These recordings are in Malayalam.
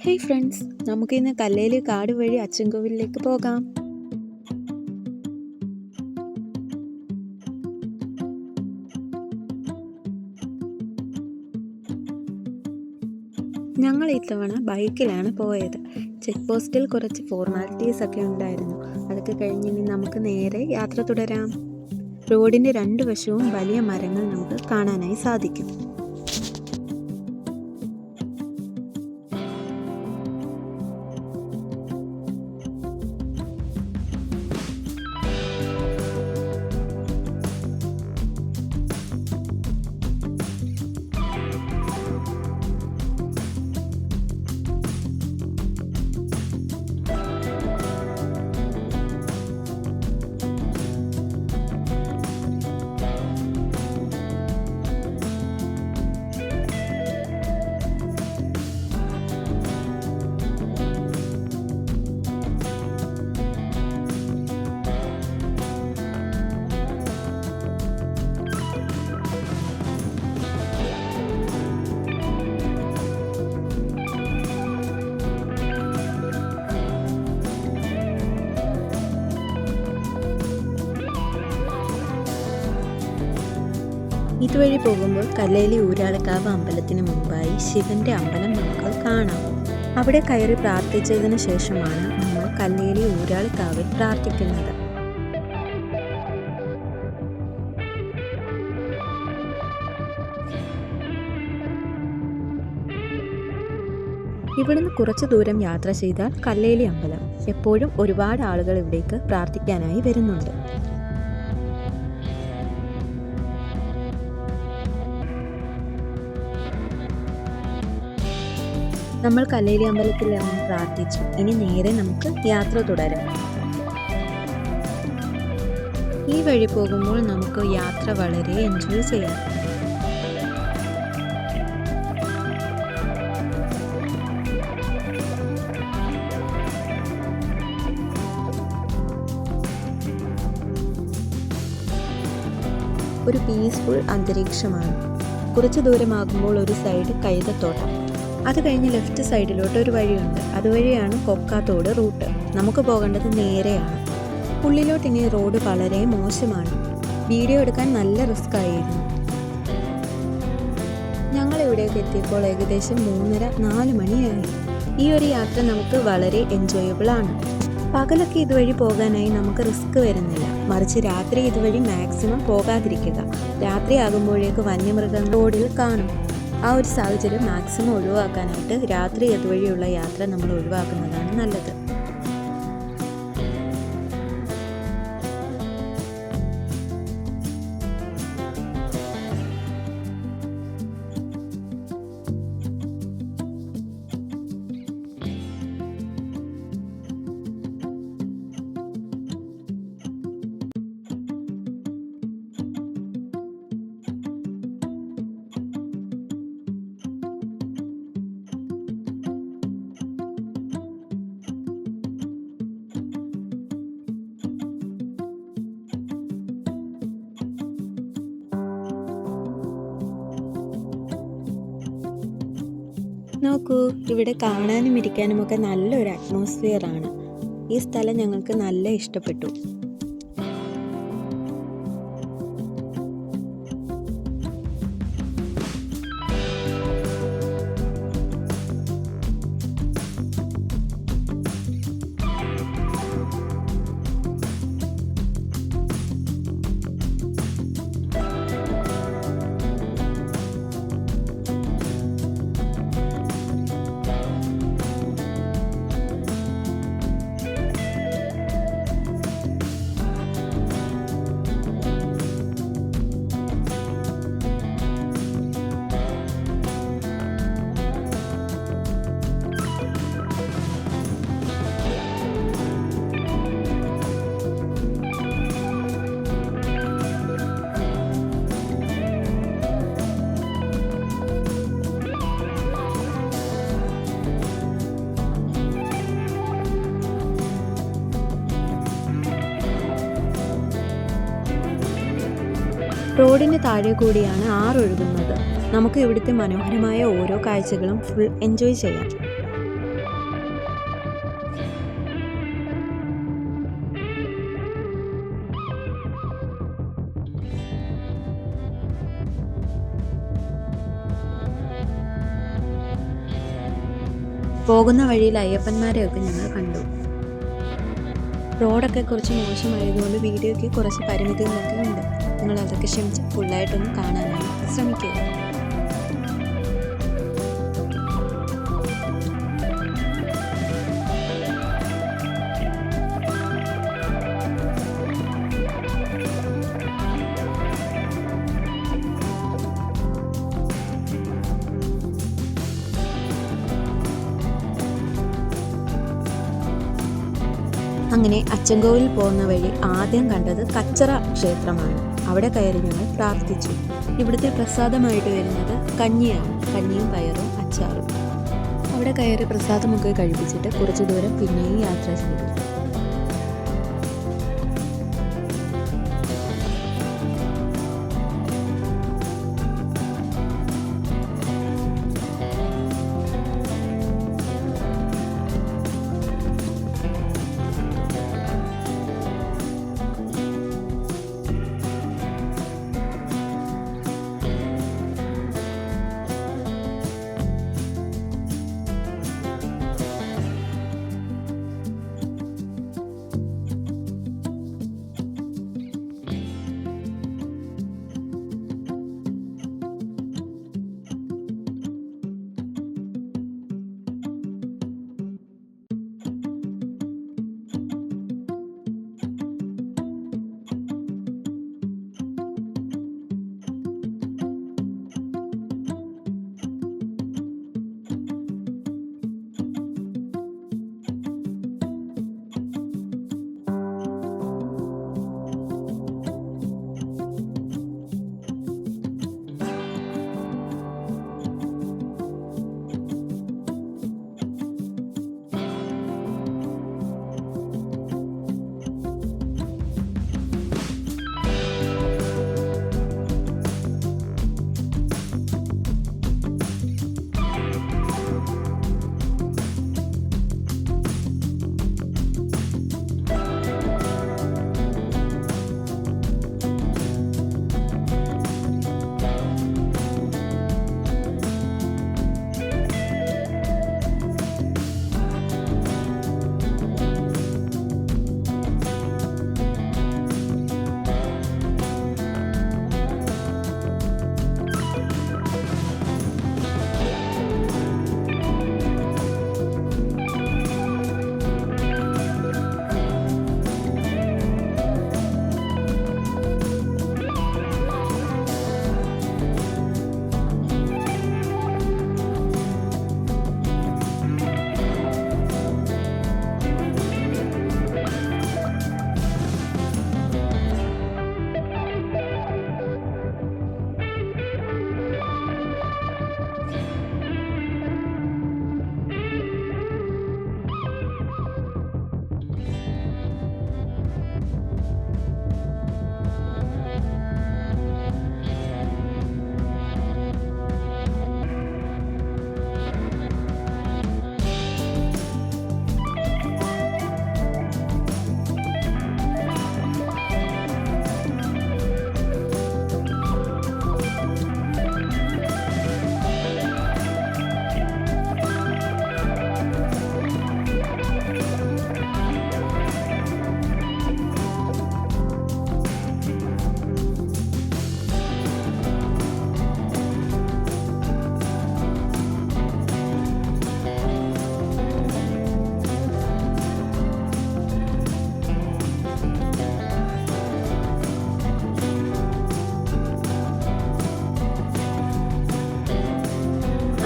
ഹേയ് ഫ്രണ്ട്സ്, നമുക്കിന്ന് കല്ലേലി കാട് വഴി അച്ചൻകോവിലേക്ക് പോകാം. ഞങ്ങൾ ഇത്തവണ ബൈക്കിലാണ് പോയത്. ചെക്ക് പോസ്റ്റിൽ കുറച്ച് ഫോർമാലിറ്റീസ് ഒക്കെ ഉണ്ടായിരുന്നു. അതൊക്കെ കഴിഞ്ഞ് ഇനി നമുക്ക് നേരെ യാത്ര തുടരാം. റോഡിൻ്റെ രണ്ട് വശവും വലിയ മരങ്ങൾ നമുക്ക് കാണാനായി സാധിക്കും. ഇതുവഴി പോകുമ്പോൾ കല്ലേലി ഊരാളിക്കാവ് അമ്പലത്തിന് മുമ്പായി ശിവന്റെ അമ്പലം നമുക്ക് കാണാം. അവിടെ കയറി പ്രാർത്ഥിച്ചതിന് ശേഷമാണ് നമ്മൾ കല്ലേലി ഊരാളിക്കാവിൽ പ്രാർത്ഥിക്കുന്നത്. ഇവിടുന്ന് കുറച്ചു ദൂരം യാത്ര ചെയ്താൽ കല്ലേലി അമ്പലം. എപ്പോഴും ഒരുപാട് ആളുകൾ ഇവിടേക്ക് പ്രാർത്ഥിക്കാനായി വരുന്നുണ്ട്. നമ്മൾ കല്ലേലി അമ്പലത്തിൽ ഇറങ്ങി പ്രാർത്ഥിച്ചു. ഇനി നേരെ നമുക്ക് യാത്ര തുടരാം. ഈ വഴി പോകുമ്പോൾ നമുക്ക് യാത്ര വളരെ എൻജോയ് ചെയ്യാം. ഒരു പീസ്ഫുൾ അന്തരീക്ഷമാണ്. കുറച്ച് ദൂരമാകുമ്പോൾ ഒരു സൈഡ് കൈതത്തോട്ടം, അത് കഴിഞ്ഞ് ലെഫ്റ്റ് സൈഡിലോട്ട് ഒരു വഴിയുണ്ട്. അതുവഴിയാണ് കൊക്കാത്തോട് റൂട്ട്. നമുക്ക് പോകേണ്ടത് നേരെയാണ്. ഉള്ളിലോട്ട് ഇനി റോഡ് വളരെ മോശമാണ്. വീഡിയോ എടുക്കാൻ നല്ല റിസ്ക് ആയിരുന്നു. ഞങ്ങൾ ഇവിടേക്ക് എത്തിയപ്പോൾ ഏകദേശം 3:30-4 മണിയായി. ഈ ഒരു യാത്ര നമുക്ക് വളരെ എൻജോയബിൾ ആണ്. പകലൊക്കെ ഇതുവഴി പോകാനായി നമുക്ക് റിസ്ക് വരുന്നില്ല. മറിച്ച് രാത്രി ഇതുവഴി മാക്സിമം പോകാതിരിക്കുക. രാത്രി ആകുമ്പോഴേക്ക് വന്യമൃഗങ്ങൾ റോഡിൽ കാണും. ആ ഒരു സാഹചര്യം മാക്സിമം ഒഴിവാക്കാനായിട്ട് രാത്രി അതുവഴിയുള്ള യാത്ര നമ്മൾ ഒഴിവാക്കുന്നതാണ് നല്ലത്. നോക്കൂ, ഇവിടെ കാണാനും ഇരിക്കാനും ഒക്കെ നല്ലൊരു അറ്റ്മോസ്ഫിയർ ആണ്. ഈ സ്ഥലം ഞങ്ങൾക്ക് നല്ല ഇഷ്ടപ്പെട്ടു. റോഡിന് താഴെ കൂടിയാണ് ആറൊഴുകുന്നത്. നമുക്ക് ഇവിടുത്തെ മനോഹരമായ ഓരോ കാഴ്ചകളും ഫുൾ എൻജോയ് ചെയ്യാം. പോകുന്ന വഴിയിൽ അയ്യപ്പന്മാരെയൊക്കെ ഞങ്ങൾ കണ്ടു. റോഡൊക്കെ കുറച്ച് മോശമായതുകൊണ്ട് വീഡിയോയ്ക്ക് കുറച്ച് പരിമിതികളൊക്കെ ഉണ്ട്. നിങ്ങൾ അതൊക്കെ ക്ഷമിച്ച് ഫുള്ളായിട്ടൊന്ന് കാണാനായി ശ്രമിക്കുക. അങ്ങനെ അച്ചൻകോവിൽ പോകുന്ന വഴി ആദ്യം കണ്ടത് കച്ചറ ക്ഷേത്രമാണ്. അവിടെ കയറി ഞങ്ങൾ പ്രാർത്ഥിച്ചു. ഇവിടുത്തെ പ്രസാദമായിട്ട് വരുന്നത് കഞ്ഞിയാണ്. കഞ്ഞിയും പയറും അച്ചാറും. അവിടെ കയറി പ്രസാദമൊക്കെ കഴിപ്പിച്ചിട്ട് കുറച്ച് ദൂരം പിന്നെയും യാത്ര ചെയ്തു.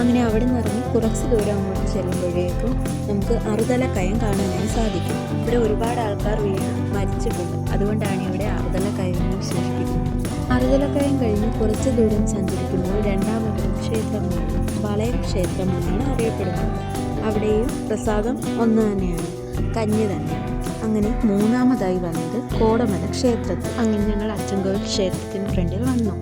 അങ്ങനെ അവിടെ നിന്ന് ഇറങ്ങി കുറച്ച് ദൂരം അങ്ങോട്ട് ചെല്ലുമ്പോഴേക്കും നമുക്ക് അറുതലക്കയം കാണാനായി സാധിക്കും. ഇവിടെ ഒരുപാട് ആൾക്കാർ വീണ് മരിച്ചിട്ടുണ്ട്. അതുകൊണ്ടാണ് ഇവിടെ അറുതലക്കയം എന്ന് വിശേഷിപ്പിക്കുന്നത്. അറുതലക്കയം കഴിഞ്ഞ് കുറച്ച് ദൂരം സഞ്ചരിക്കുമ്പോൾ രണ്ടാമതൊരു ക്ഷേത്രമാണ് വളയം ക്ഷേത്രമെന്നാണ് അറിയപ്പെടുന്നത്. അവിടെയും പ്രസാദം ഒന്ന് തന്നെയാണ്, കഞ്ഞി തന്നെ. അങ്ങനെ മൂന്നാമതായി വന്നത് കോടമല ക്ഷേത്രത്തിൽ. അങ്ങനെ ഞങ്ങൾ അച്ചൻകോവിൽ ക്ഷേത്രത്തിന് ഫ്രണ്ടിൽ വന്നു.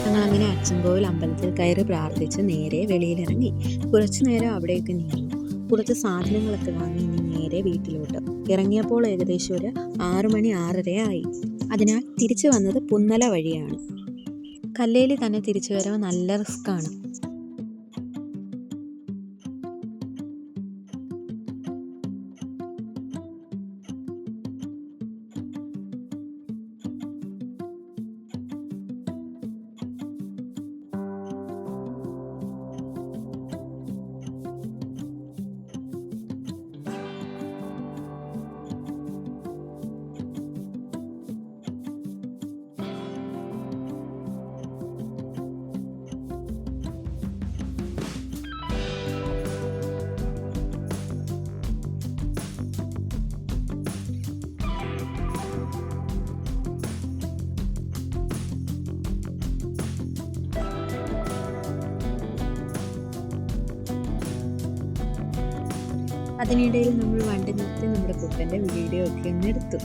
ഞങ്ങളങ്ങനെ അച്ചൻകോവിൽ അമ്പലത്തിൽ കയറി പ്രാർത്ഥിച്ച് നേരെ വെളിയിലിറങ്ങി കുറച്ചു നേരം അവിടേക്ക് നീങ്ങി. കുറച്ച് സാധനങ്ങളൊക്കെ വാങ്ങി ഇനി നേരെ വീട്ടിലോട്ട് ഇറങ്ങിയപ്പോൾ ഏകദേശം ഒരു 6 മണി 6:30 ആയി. അതിനാൽ തിരിച്ചു വന്നത് പുന്നല വഴിയാണ്. കല്ലേലി തന്നെ തിരിച്ചു വരവ് നല്ല റിസ്ക്കാണ്. അതിനിടയിൽ നമ്മൾ വണ്ടി നിർത്തി നമ്മുടെ കുട്ടൻ്റെ വീഡിയോ ഒക്കെ ഒന്ന് എടുത്തു.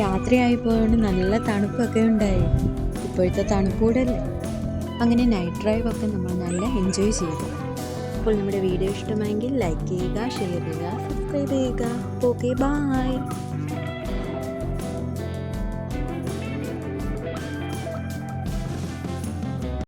രാത്രിയായപ്പോഴാണ് നല്ല തണുപ്പൊക്കെ ഉണ്ടായി. ഇപ്പോഴത്തെ തണുപ്പ് കൂടല്ലേ. അങ്ങനെ നൈറ്റ് ഡ്രൈവ് ഒക്കെ നമ്മൾ നല്ല എൻജോയ് ചെയ്തു. അപ്പോൾ നമ്മുടെ വീഡിയോ ഇഷ്ടമായെങ്കിൽ ലൈക്ക് ചെയ്യുക, ഷെയർ ചെയ്യുക, സബ്സ്ക്രൈബ് ചെയ്യുക. Okay, by.